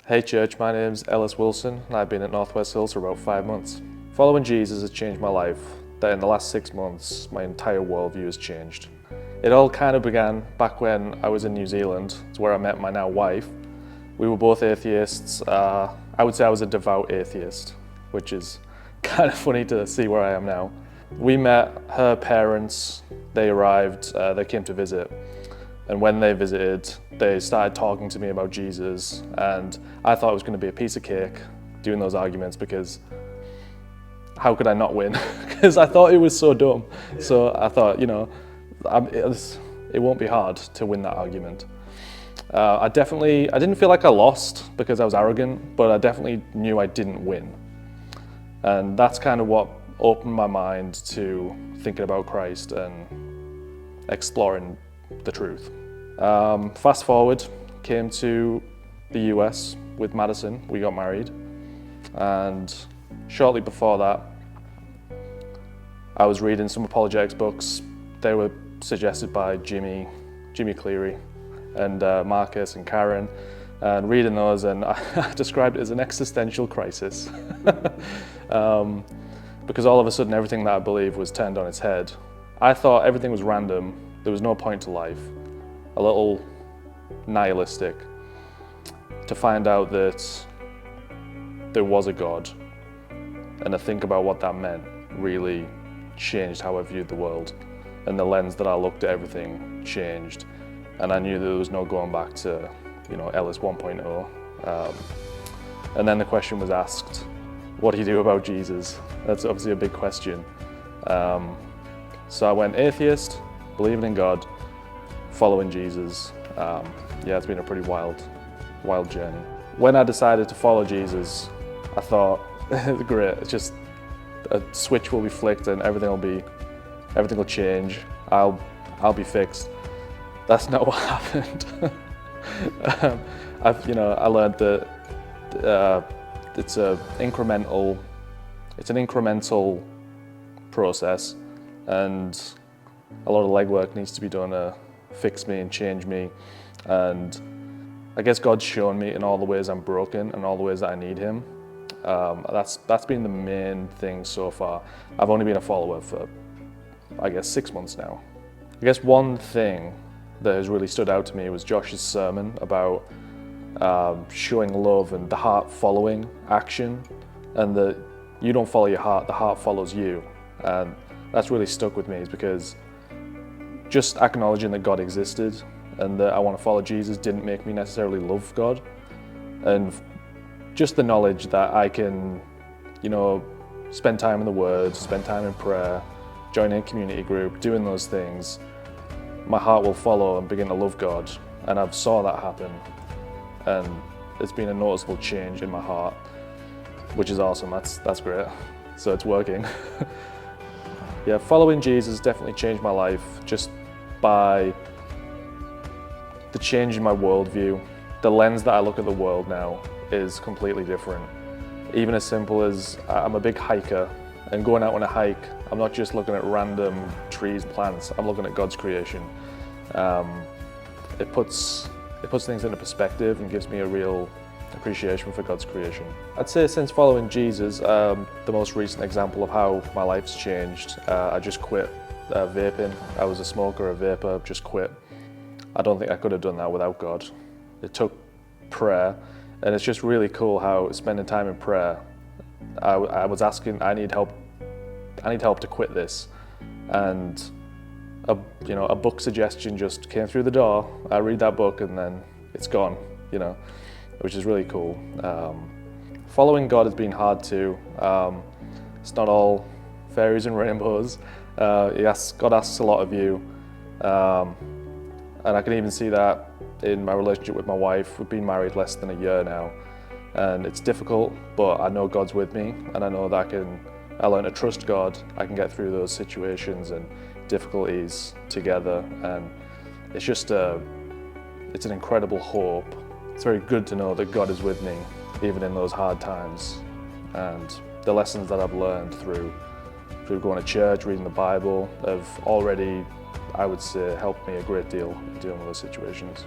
Hey church, my name's Ellis Wilson and I've been at Northwest Hills for about 5 months. Following Jesus has changed my life, that in the last 6 months my entire worldview has changed. It all kind of began back when I was in New Zealand. It's where I met my now wife. We were both atheists. I would say I was a devout atheist, which is kind of funny to see where I am now. We met her parents, they arrived, they came to visit. And when they visited, they started talking to me about Jesus, and I thought it was going to be a piece of cake doing those arguments, because how could I not win? Because I thought it was so dumb. So I thought, it won't be hard to win that argument. I didn't feel like I lost because I was arrogant, but I definitely knew I didn't win. And that's kind of what opened my mind to thinking about Christ and exploring the truth. Fast forward, came to the US with Madison. We got married, and shortly before that I was reading some apologetics books. They were suggested by Jimmy Cleary and Marcus and Karen, and reading those, and I described it as an existential crisis. Because all of a sudden everything that I believed was turned on its head. I thought everything was random, there was no point to life, a little nihilistic, to find out that there was a God, and to think about what that meant really changed how I viewed the world, and the lens that I looked at everything changed, and I knew there was no going back to Ellis 1.0. And then the question was asked, what do you do about Jesus? That's obviously a big question. So I went atheist, believing in God, following Jesus. It's been a pretty wild journey. When I decided to follow Jesus, I thought, great, it's just a switch will be flicked and everything will change. I'll be fixed. That's not what happened. I learned that it's an incremental process, and a lot of legwork needs to be done to fix me and change me. And I guess God's shown me in all the ways I'm broken and all the ways that I need Him. That's been the main thing so far. I've only been a follower for, 6 months now. I guess one thing that has really stood out to me was Josh's sermon about showing love and the heart following action, and that you don't follow your heart, the heart follows you. And that's really stuck with me, is because just acknowledging that God existed and that I want to follow Jesus didn't make me necessarily love God. And just the knowledge that I can, spend time in the Word, spend time in prayer, join a community group, doing those things, my heart will follow and begin to love God. And I've saw that happen, and it's been a noticeable change in my heart, which is awesome. That's great. So it's working. Yeah, following Jesus definitely changed my life, just by the change in my worldview. The lens that I look at the world now is completely different. Even as simple as I'm a big hiker, and going out on a hike, I'm not just looking at random trees, plants, I'm looking at God's creation. It puts things into perspective and gives me a real appreciation for God's creation. I'd say since following Jesus, the most recent example of how my life's changed, I just quit vaping. I was a smoker, a vapor, just quit. I don't think I could have done that without God. It took prayer, and it's just really cool how spending time in prayer, I was asking, I need help to quit this, and a book suggestion just came through the door. I read that book and then it's gone, which is really cool. Following God has been hard too. It's not all fairies and rainbows. God asks a lot of you, and I can even see that in my relationship with my wife. We've been married less than a year now, and it's difficult, but I know God's with me, and I know that I learn to trust God. I can get through those situations and difficulties together, and it's just it's an incredible hope. It's very good to know that God is with me even in those hard times, and the lessons that I've learned through going to church, reading the Bible, have already, I would say, helped me a great deal in dealing with those situations.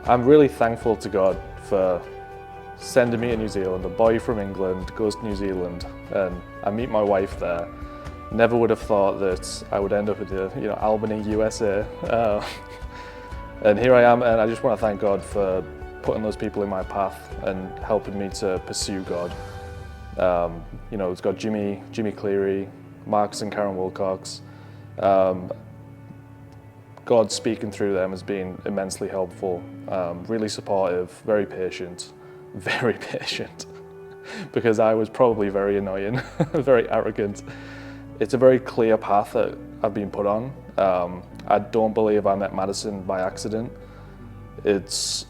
I'm really thankful to God for sending me to New Zealand. A boy from England goes to New Zealand, and I meet my wife there. Never would have thought that I would end up with Albany, USA. And here I am, and I just want to thank God for putting those people in my path and helping me to pursue God. It's got Jimmy Cleary, Marcus and Karen Wilcox. God speaking through them has been immensely helpful, really supportive, very patient, because I was probably very annoying, very arrogant. It's a very clear path that I've been put on. I don't believe I met Madison by accident. There's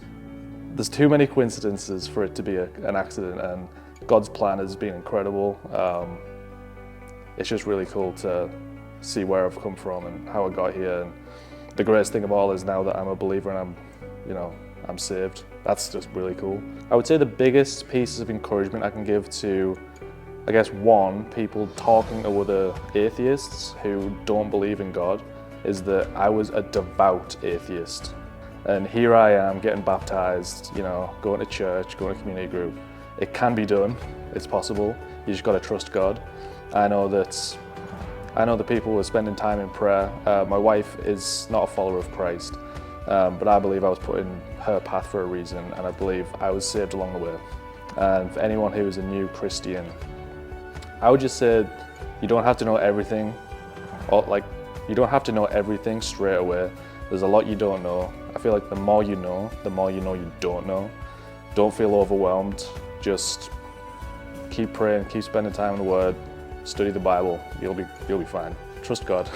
too many coincidences for it to be an accident, and God's plan has been incredible. It's just really cool to see where I've come from and how I got here. And the greatest thing of all is now that I'm a believer and I'm saved. That's just really cool. I would say the biggest pieces of encouragement I can give to, I guess, people talking to other atheists who don't believe in God, is that I was a devout atheist. And here I am getting baptized, going to church, going to community group. It can be done, it's possible. You just gotta trust God. I know the people who are spending time in prayer. My wife is not a follower of Christ, but I believe I was put in her path for a reason, and I believe I was saved along the way. And for anyone who is a new Christian, I would just say you don't have to know everything, you don't have to know everything straight away. There's a lot you don't know. I feel like the more you know you don't know. Don't feel overwhelmed. Just keep praying, keep spending time in the Word, study the Bible. You'll be fine. Trust God.